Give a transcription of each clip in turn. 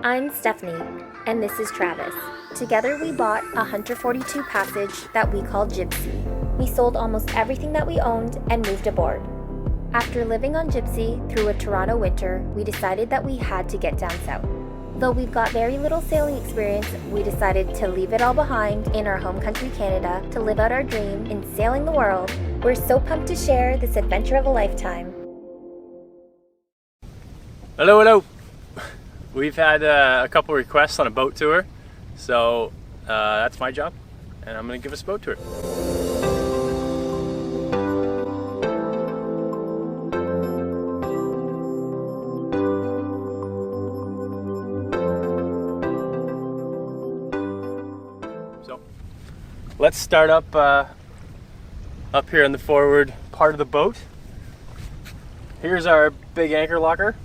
I'm Stephanie, and this is Travis. Together we bought a Hunter 42 Passage that we called Jibsea. We sold almost everything that we owned and moved aboard. After living on Jibsea through a Toronto winter, we decided that we had to get down south. Though we've got very little sailing experience, we decided to leave it all behind in our home country Canada to live out our dream in sailing the world. We're so pumped to share this adventure of a lifetime. Hello, hello. We've had a couple requests on a boat tour, so that's my job, and I'm going to give us a boat tour. So let's start up here in the forward part of the boat. Here's our big anchor locker,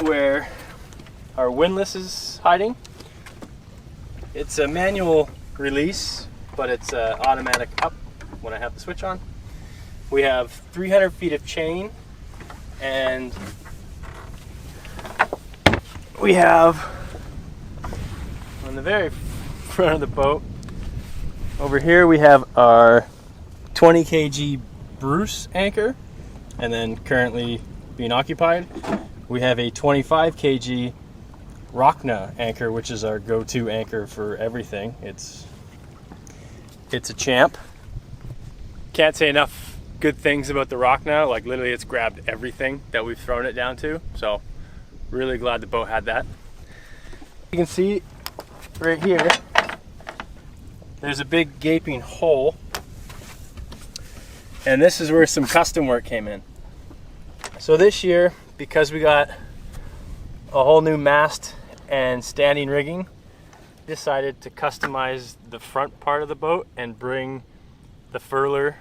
where our windlass is hiding. It's a manual release, but it's automatic up when I have the switch on. We have 300 feet of chain, and we have on the very front of the boat over here we have our 20 kg Bruce anchor, and then currently being occupied we have a 25 kg Rockin anchor, which is our go-to anchor for everything. It's a champ. Can't say enough good things about the Rockin. Like literally it's grabbed everything that we've thrown it down to. So really glad the boat had that. You can see right here, there's a big gaping hole. And this is where some custom work came in. So this year, because we got a whole new mast and standing rigging, decided to customize the front part of the boat and bring the furler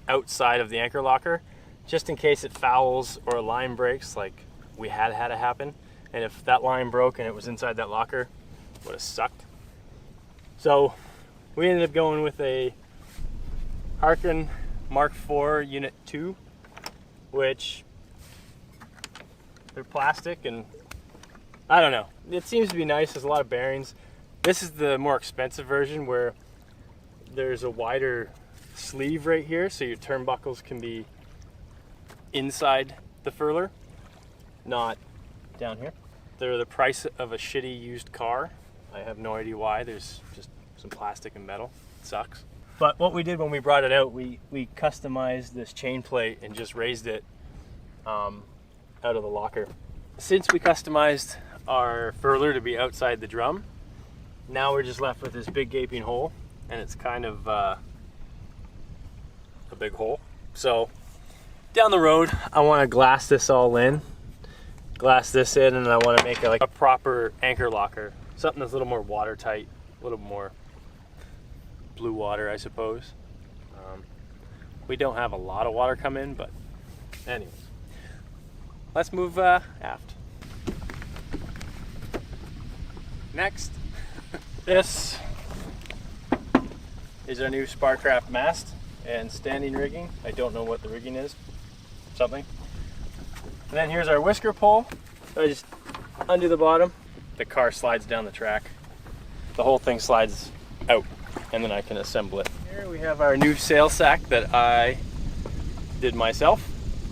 outside of the anchor locker, just in case it fouls or a line breaks, like we had to happen. And if that line broke and it was inside that locker, it would have sucked. So we ended up going with a Harken Mark IV Unit 2, which they're plastic, and I don't know. It seems to be nice. There's a lot of bearings. This is the more expensive version where there's a wider sleeve right here, so your turnbuckles can be inside the furler, not down here. They're the price of a shitty used car. I have no idea why. There's just some plastic and metal. It sucks. But what we did when we brought it out, we customized this chain plate and just raised it out of the locker. Since we customized our furler to be outside the drum, now we're just left with this big gaping hole, and it's kind of a big hole. So down the road, I want to glass this all in, glass this in, and I want to make it like a proper anchor locker, something that's a little more watertight, a little more blue water, I suppose. We don't have a lot of water come in, but anyways. Let's move aft. Next, this is our new Sparcraft mast and standing rigging. I don't know what the rigging is, something. And then here's our whisker pole. So I just undo the bottom. The car slides down the track. The whole thing slides out, and then I can assemble it. Here we have our new sail sack that I did myself.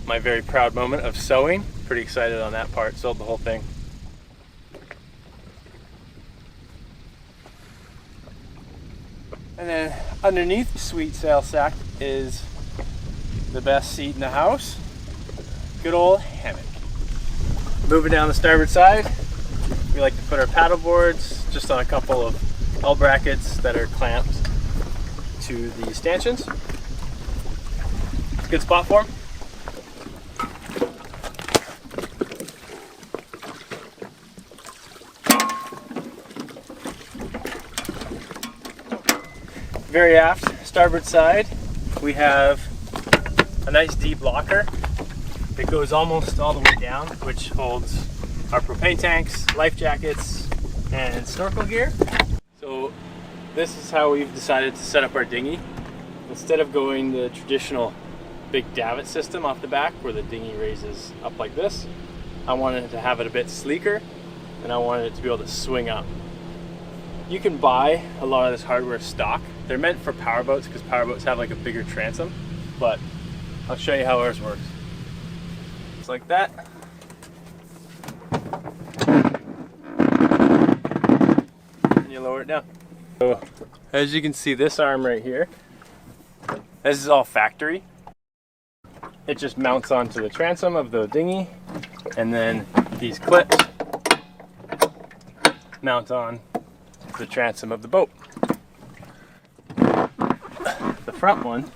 My very proud moment of sewing. Pretty excited on that part. Sold the whole thing. And then underneath the sweet sail sack is the best seat in the house. Good old hammock. Moving down the starboard side, we like to put our paddle boards just on a couple of L brackets that are clamped to the stanchions. Good spot for them. Very aft, starboard side, we have a nice deep locker that goes almost all the way down, which holds our propane tanks, life jackets, and snorkel gear. So this is how we've decided to set up our dinghy. Instead of going the traditional big davit system off the back where the dinghy raises up like this, I wanted to have it a bit sleeker, and I wanted it to be able to swing up. You can buy a lot of this hardware stock. They're meant for powerboats because powerboats have like a bigger transom, but I'll show you how ours works. It's like that. And you lower it down. So as you can see, this arm right here, this is all factory. It just mounts onto the transom of the dinghy, and then these clips mount on the transom of the boat. The front one,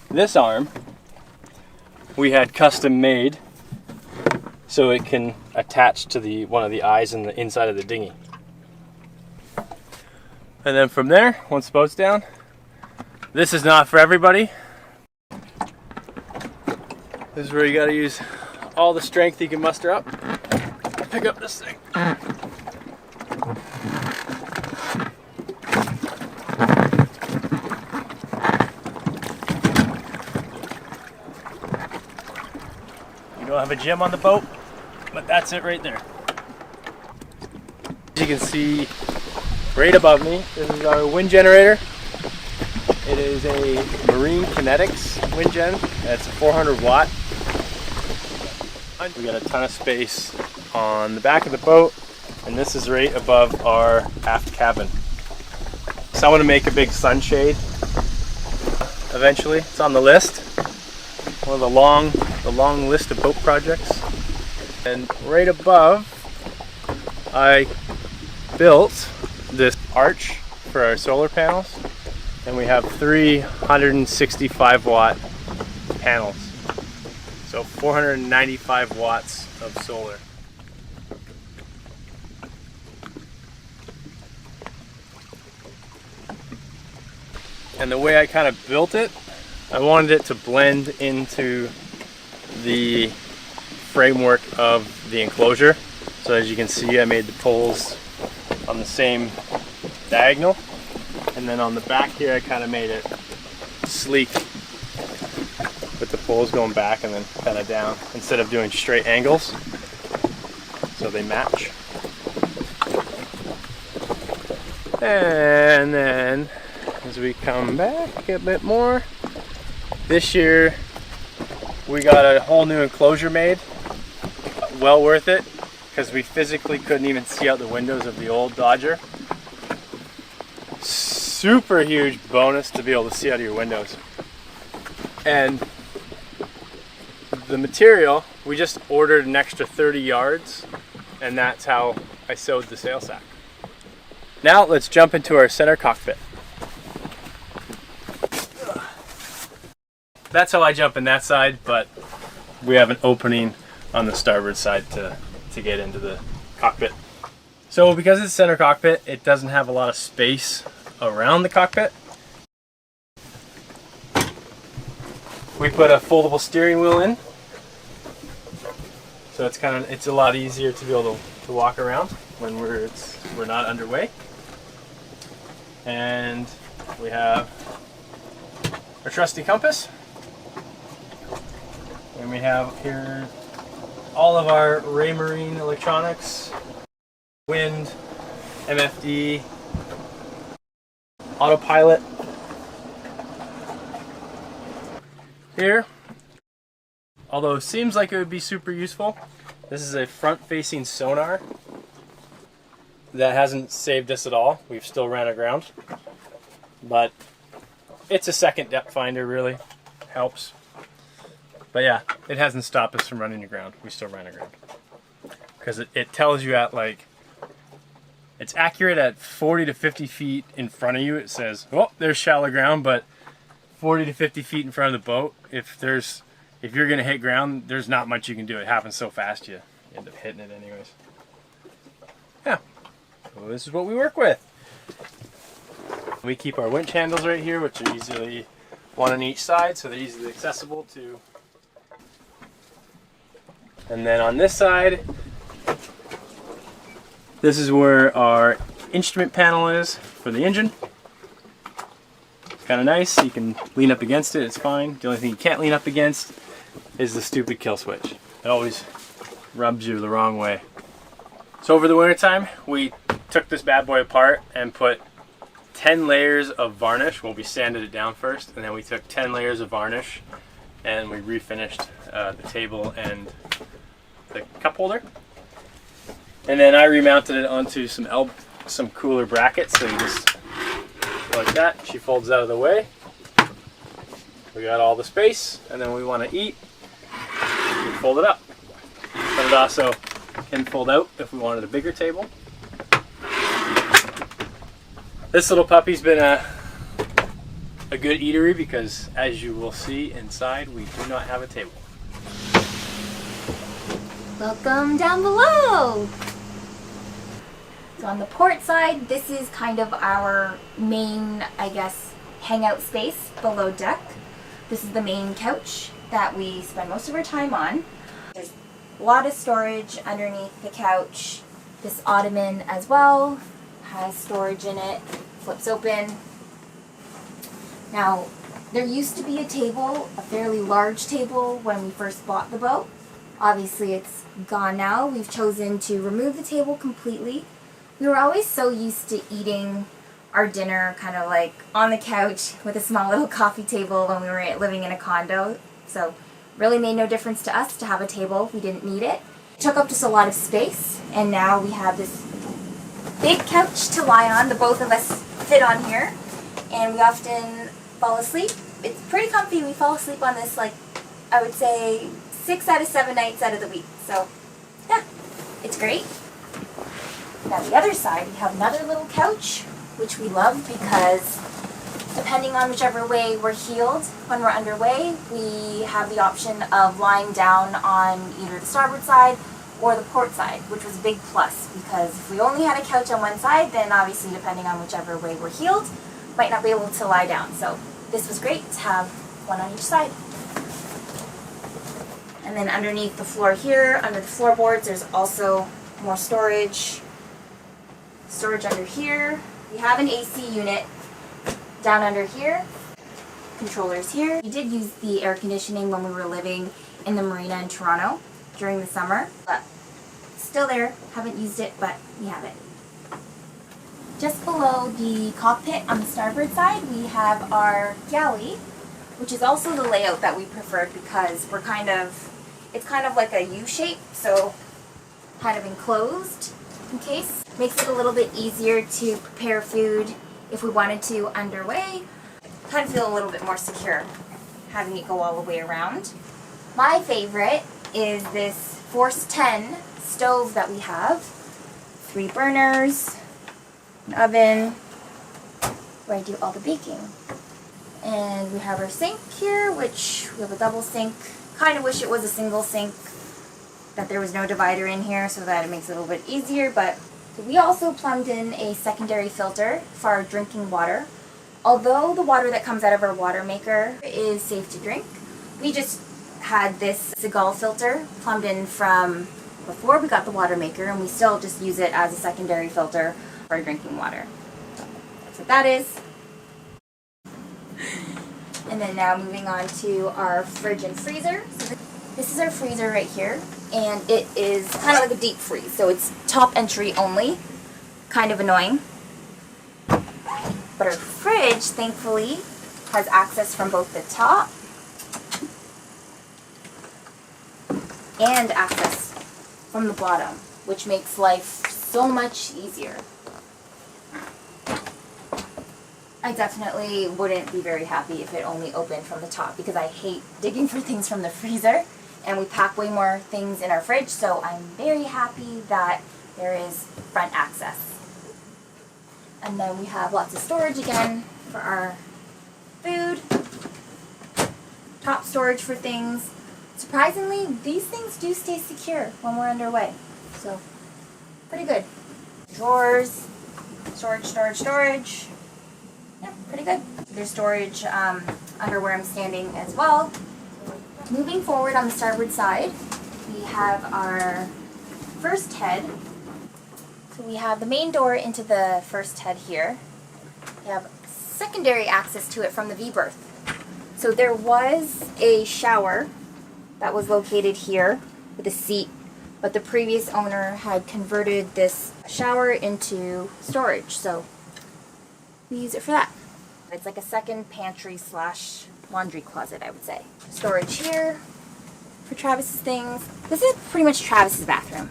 this arm, we had custom made so it can attach to one of the eyes in the inside of the dinghy. And then from there, once the boat's down, this is not for everybody. This is where you gotta use all the strength you can muster up. Pick up this thing. You don't have a gym on the boat, but that's it right there. As you can see right above me, this is our wind generator. It is a Marine Kinetics wind gen. It's a 400 watt. We got a ton of space on the back of the boat, and this is right above our aft cabin. So I want to make a big sunshade eventually. It's on the list. One of the long list of boat projects. And right above, I built this arch for our solar panels, and we have 365 watt panels. So 495 watts of solar. And the way I kind of built it, I wanted it to blend into the framework of the enclosure. So as you can see, I made the poles on the same diagonal. And then on the back here, I kind of made it sleek with the poles going back and then kind of down instead of doing straight angles, so they match. And then as we come back a bit more, this year we got a whole new enclosure made. Well worth it, because we physically couldn't even see out the windows of the old Dodger. Super huge bonus to be able to see out of your windows. And the material, we just ordered an extra 30 yards, and that's how I sewed the sail sack. Now let's jump into our center cockpit. That's how I jump in that side, but we have an opening on the starboard side to get into the cockpit. So because it's center cockpit, it doesn't have a lot of space around the cockpit. We put a foldable steering wheel in, so it's a lot easier to be able to walk around when we're not underway. And we have our trusty compass, and we have here all of our Raymarine electronics, wind, MFD, autopilot. Here, although it seems like it would be super useful, this is a front-facing sonar that hasn't saved us at all. We've still ran aground, but it's a second depth finder, really helps. But yeah, it hasn't stopped us from running aground. We still ran aground because it tells you at it's accurate at 40 to 50 feet in front of you. It says, oh, there's shallow ground, but 40 to 50 feet in front of the boat, if you're gonna hit ground, there's not much you can do. It happens so fast you end up hitting it anyways. Yeah, so this is what we work with. We keep our winch handles right here, which are easily one on each side, so they're easily accessible to. And then on this side, this is where our instrument panel is for the engine. It's kind of nice. You can lean up against it, it's fine. The only thing you can't lean up against is the stupid kill switch. It always rubs you the wrong way. So over the winter time, we took this bad boy apart and put 10 layers of varnish. Well, we sanded it down first, and then we took 10 layers of varnish and we refinished the table and the cup holder. And then I remounted it onto some cooler brackets. So you just like that. She folds out of the way. We got all the space, and then we want to eat. We fold it up. But it also can fold out if we wanted a bigger table. This little puppy's been a good eatery because, as you will see inside, we do not have a table. Welcome down below! So on the port side, this is kind of our main, I guess, hangout space below deck. This is the main couch that we spend most of our time on. There's a lot of storage underneath the couch. This ottoman as well has storage in it, flips open. Now, there used to be a table, a fairly large table, when we first bought the boat. Obviously it's gone now. We've chosen to remove the table completely. We were always so used to eating our dinner kind of like on the couch with a small little coffee table when we were living in a condo. So really made no difference to us to have a table. We didn't need it. It took up just a lot of space, and now we have this big couch to lie on. The both of us fit on here, and we often fall asleep. It's pretty comfy. We fall asleep on this, like, I would say 6 out of 7 nights out of the week. So yeah, it's great. Now the other side, we have another little couch, which we love because depending on whichever way we're heeled when we're underway, we have the option of lying down on either the starboard side or the port side, which was a big plus because if we only had a couch on one side, then obviously depending on whichever way we're heeled, might not be able to lie down. So this was great to have one on each side. And then underneath the floor here, under the floorboards, there's also more storage. Storage under here. We have an AC unit down under here. Controllers here. We did use the air conditioning when we were living in the marina in Toronto during the summer, but still there. Haven't used it, but we have it. Just below the cockpit on the starboard side, we have our galley, which is also the layout that we preferred because it's kind of like a U shape, so kind of enclosed in case. Makes it a little bit easier to prepare food if we wanted to underway. Kind of feel a little bit more secure having it go all the way around. My favorite is this Force 10 stove that we have. 3 burners, an oven where I do all the baking. And we have our sink here, which we have a double sink. Kind of wish it was a single sink, that there was no divider in here so that it makes it a little bit easier, but we also plumbed in a secondary filter for our drinking water. Although the water that comes out of our WATERMAKER is safe to drink, we just had this Seagull filter plumbed in from before we got the WATERMAKER, and we still just use it as a secondary filter for our drinking water. So that's what that is. And then now moving on to our fridge and freezer. So this is our freezer right here, and it is kind of like a deep freeze, so it's top entry only. Kind of annoying. But our fridge, thankfully, has access from both the top and access from the bottom, which makes life so much easier. I definitely wouldn't be very happy if it only opened from the top because I hate digging for things from the freezer, and we pack way more things in our fridge, so I'm very happy that there is front access. And then we have lots of storage again for our food, top storage for things. Surprisingly, these things do stay secure when we're underway, so pretty good. Drawers, storage. Yeah, pretty good. There's storage under where I'm standing as well. Moving forward on the starboard side, we have our first head. So we have the main door into the first head here. We have secondary access to it from the V-berth. So there was a shower that was located here with a seat but the previous owner had converted this shower into storage, so we use it for that. It's like a second pantry slash laundry closet, I would say. Storage here for Travis's things. This is pretty much Travis's bathroom.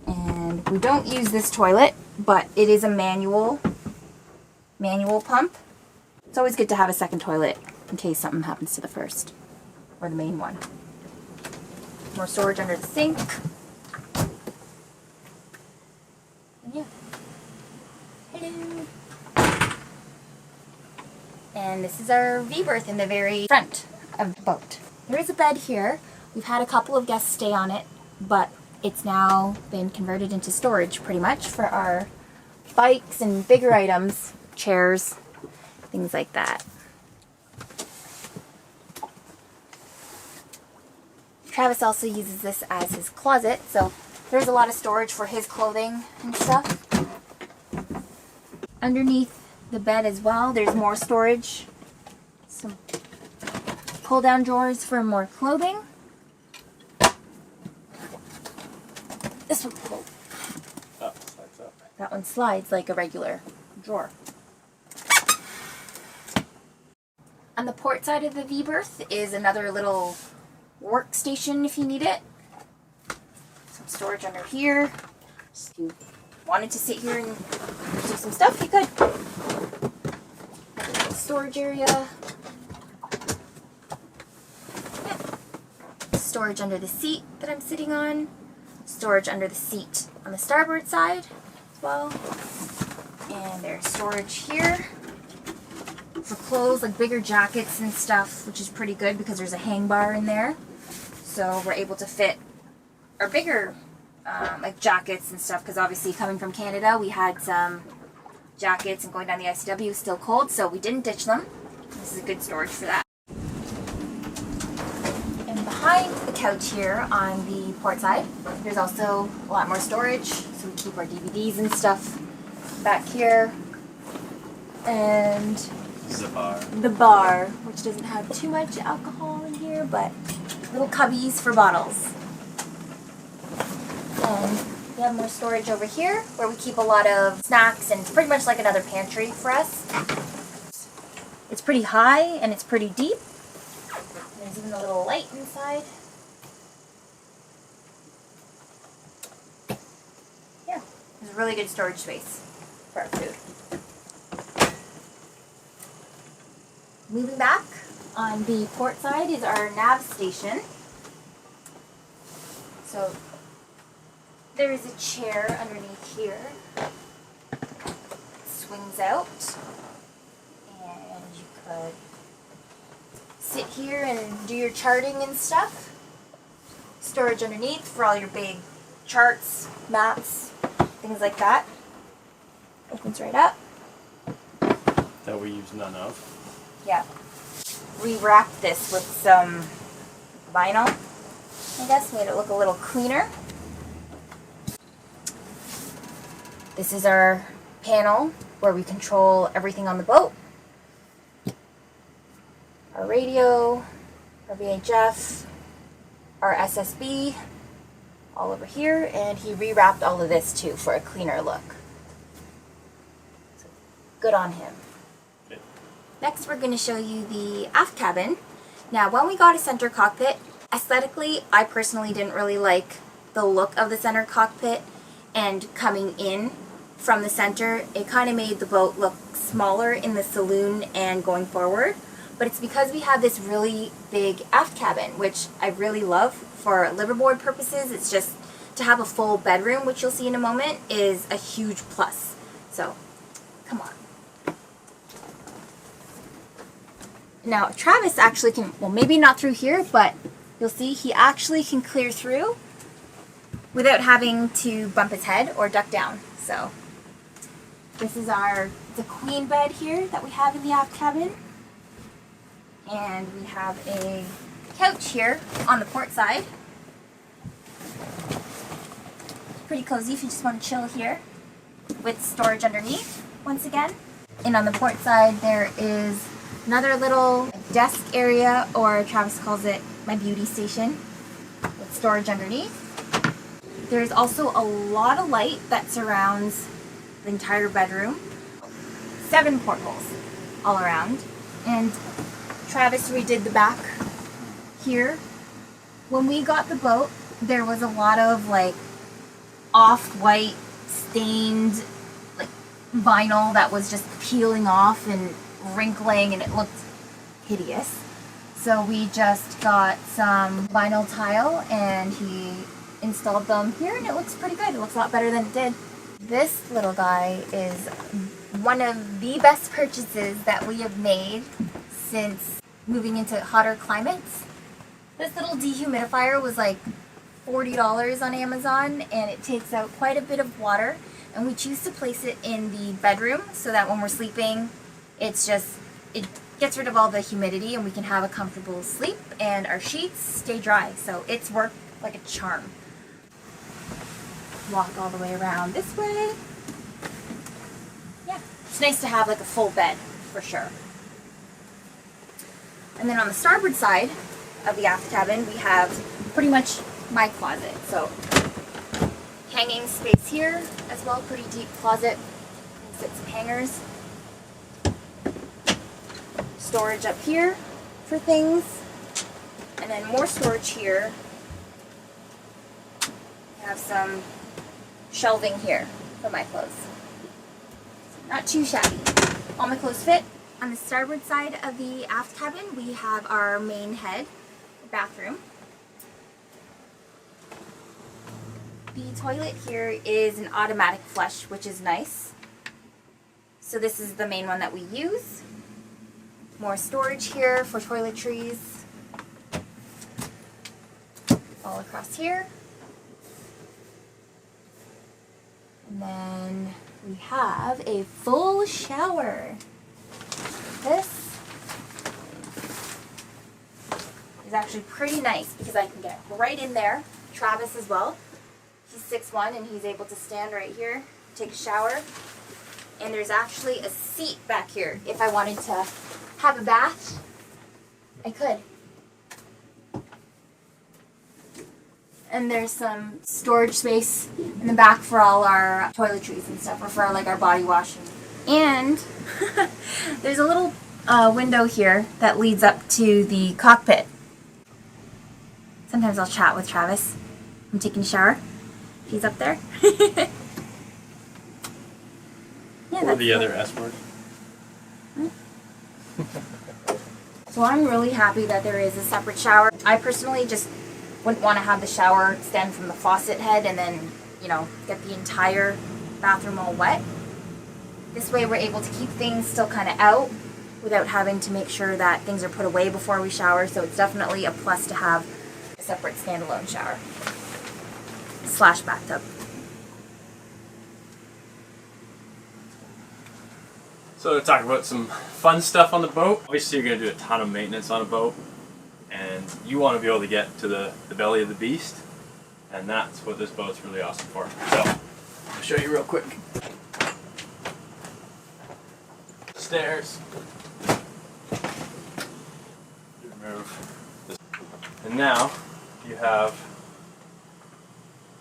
And we don't use this toilet, but it is a manual pump. It's always good to have a second toilet in case something happens to the first, or the main one. More storage under the sink. And yeah. Hello. And this is our V-berth in the very front of the boat. There is a bed here. We've had a couple of guests stay on it, but it's now been converted into storage pretty much for our bikes and bigger items, chairs, things like that. Travis also uses this as his closet, so there's a lot of storage for his clothing and stuff. Underneath the bed as well, there's more storage. Some pull-down drawers for more clothing. This one, oh, Slides up. that one slides like a regular drawer. On the port side of the V-berth is another little workstation if you need it. Some storage under here. If you wanted to sit here and do some stuff, you could. Storage area. Yeah. Storage under the seat that I'm sitting on. Storage under the seat on the starboard side as well. And there's storage here for clothes, like bigger jackets and stuff, which is pretty good because there's a hang bar in there. So we're able to fit our bigger like jackets and stuff, because obviously coming from Canada we had some jackets, and going down the ICW was still cold, so we didn't ditch them. This is a good storage for that. And behind the couch here on the port side, there's also a lot more storage, so we keep our DVDs and stuff back here. And the bar, which doesn't have too much alcohol in here, but little cubbies for bottles. And we have more storage over here where we keep a lot of snacks, and it's pretty much like another pantry for us. It's pretty high and it's pretty deep. There's even a little light inside. Yeah, it's a really good storage space for our food. Moving back, on the port side is our nav station. So there is a chair underneath here. It swings out, and you could sit here and do your charting and stuff. Storage underneath for all your big charts, maps, things like that. Opens right up. That we use none of. Yeah. Rewrapped this with some vinyl, I guess, made it look a little cleaner. This is our panel where we control everything on the boat. Our radio, our VHF, our SSB, all over here, and he rewrapped all of this too for a cleaner look. So, good on him. Next, we're going to show you the aft cabin. Now, when we got a center cockpit, aesthetically, I personally didn't really like the look of the center cockpit, and coming in from the center, it kind of made the boat look smaller in the saloon and going forward. But it's because we have this really big aft cabin, which I really love for liverboard purposes. It's just to have a full bedroom, which you'll see in a moment, is a huge plus. So, come on. Now, Travis actually can, well, maybe not through here, but you'll see he actually can clear through without having to bump his head or duck down. So, this is the queen bed here that we have in the aft cabin. And we have a couch here on the port side. Pretty cozy if you just want to chill here, with storage underneath, once again. And on the port side, there is another little desk area, or Travis calls it my beauty station. storage underneath. There's also a lot of light that surrounds the entire bedroom. 7 portholes all around. And Travis redid the back here. When we got the boat, there was a lot of like off-white stained like vinyl that was just peeling off and wrinkling, and it looked hideous. So we just got some vinyl tile and he installed them here, and it looks pretty good. It looks a lot better than it did. This little guy is one of the best purchases that we have made since moving into hotter climates. This little dehumidifier was like $40 on Amazon, and it takes out quite a bit of water, and we choose to place it in the bedroom so that when we're sleeping, it gets rid of all the humidity and we can have a comfortable sleep and our sheets stay dry. So it's worked like a charm. Walk all the way around this way. Yeah, it's nice to have like a full bed for sure. And then on the starboard side of the aft cabin, we have pretty much my closet. So hanging space here as well, pretty deep closet. Fit some hangers. Storage up here for things, and then more storage here. I have some shelving here for my clothes. Not too shabby. All my clothes fit. On the starboard side of the aft cabin, we have our main head bathroom. The toilet here is an automatic flush, which is nice. So this is the main one that we use. More storage here for toiletries. All across here. And then we have a full shower. This is actually pretty nice because I can get right in there. Travis as well. He's 6'1" and he's able to stand right here, take a shower. And there's actually a seat back here. If I wanted to have a bath, I could. And there's some storage space in the back for all our toiletries and stuff, or for like our body washing. And there's a little window here that leads up to the cockpit. Sometimes I'll chat with Travis. I'm taking a shower. He's up there. Yeah, or the other S word. So I'm really happy that there is a separate shower. I personally just wouldn't want to have the shower extend from the faucet head and then, you know, get the entire bathroom all wet. This way we're able to keep things still kind of out without having to make sure that things are put away before we shower. So it's definitely a plus to have a separate standalone shower / bathtub. So to talk about some fun stuff on the boat, obviously you're going to do a ton of maintenance on a boat, and you want to be able to get to the belly of the beast, and that's what this boat's really awesome for. So I'll show you real quick. Stairs. Remove this. And now you have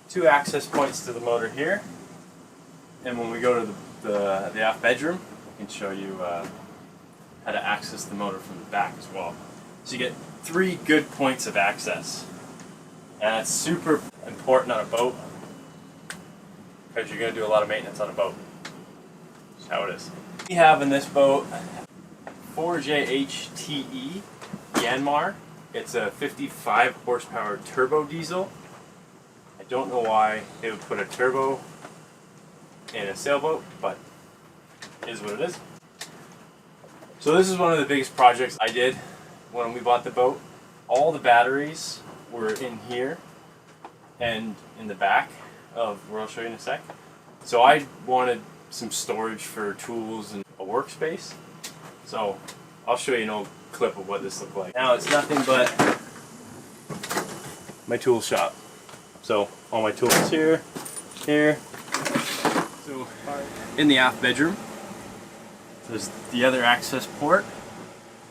2 access points to the motor here, and when we go to the aft bedroom, I can show you how to access the motor from the back as well. So you get 3 good points of access, and that's super important on a boat because you're going to do a lot of maintenance on a boat. That's how it is. We have in this boat 4JHTE Yanmar. It's a 55 horsepower turbo diesel. I don't know why they would put a turbo in a sailboat, but it is what it is. So this is one of the biggest projects I did when we bought the boat. All the batteries were in here and in the back of where I'll show you in a sec. So I wanted some storage for tools and a workspace. So I'll show you an old clip of what this looked like. Now it's nothing but my tool shop. So all my tools here. So in the aft bedroom, there's the other access port.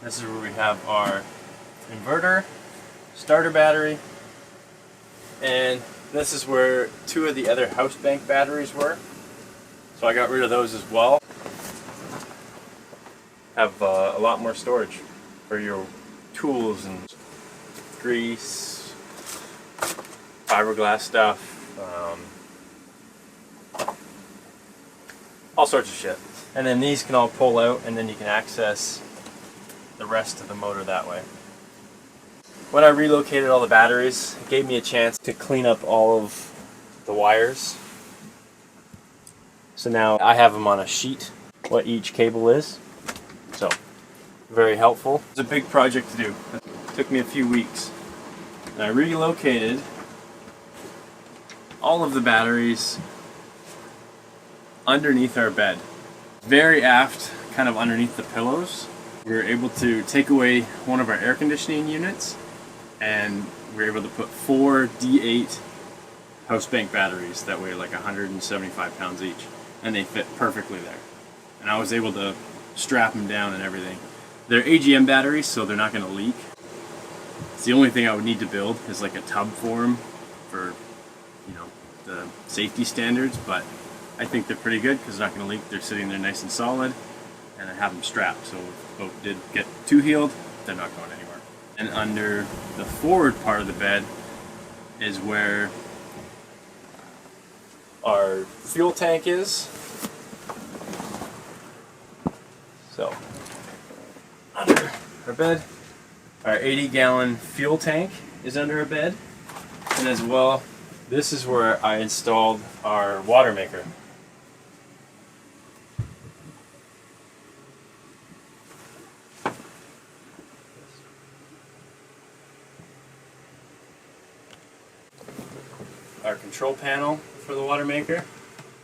This is where we have our inverter, starter battery, And this is where two of the other house bank batteries were. So I got rid of those as well. Have a lot more storage for your tools and grease, fiberglass stuff, all sorts of shit. And then these can all pull out, and then you can access the rest of the motor that way. When I relocated all the batteries, it gave me a chance to clean up all of the wires. So now I have them on a sheet, what each cable is. So, very helpful. It's a big project to do. It took me a few weeks. And I relocated all of the batteries underneath our bed. Very aft, kind of underneath the pillows. We were able to take away one of our air conditioning units, and we were able to put 4 D8 house bank batteries that weigh like 175 pounds each, and they fit perfectly there. And I was able to strap them down and everything. They're AGM batteries, so they're not going to leak. It's the only thing I would need to build is like a tub for them for, you know, the safety standards, but I think they're pretty good because they're not going to leak. They're sitting there nice and solid, and I have them strapped, so if the boat did get too heeled, they're not going anywhere. And under the forward part of the bed is where our fuel tank is. So, under our bed, our 80-gallon fuel tank is under our bed, and as well, this is where I installed our WATERMAKER. Our control panel for the WATERMAKER,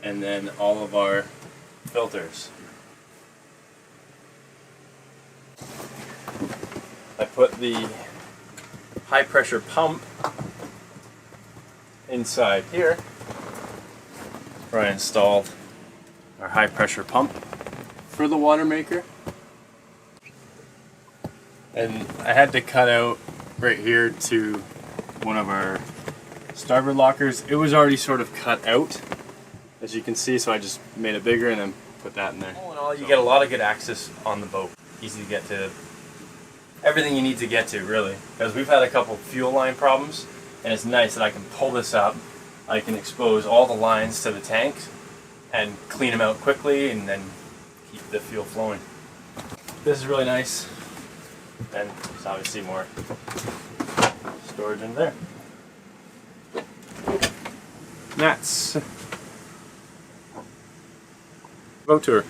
and then all of our filters. I put the high pressure pump inside here, where I installed our high pressure pump for the WATERMAKER. And I had to cut out right here to one of our starboard lockers. It was already sort of cut out, as you can see, so I just made it bigger and then put that in there. All in all, you get a lot of good access on the boat. Easy to get to everything you need to get to, really, because we've had a couple fuel line problems, and it's nice that I can pull this up. I can expose all the lines to the tank and clean them out quickly, and then keep the fuel flowing. This is really nice, and there's obviously more storage in there. That's boat tour.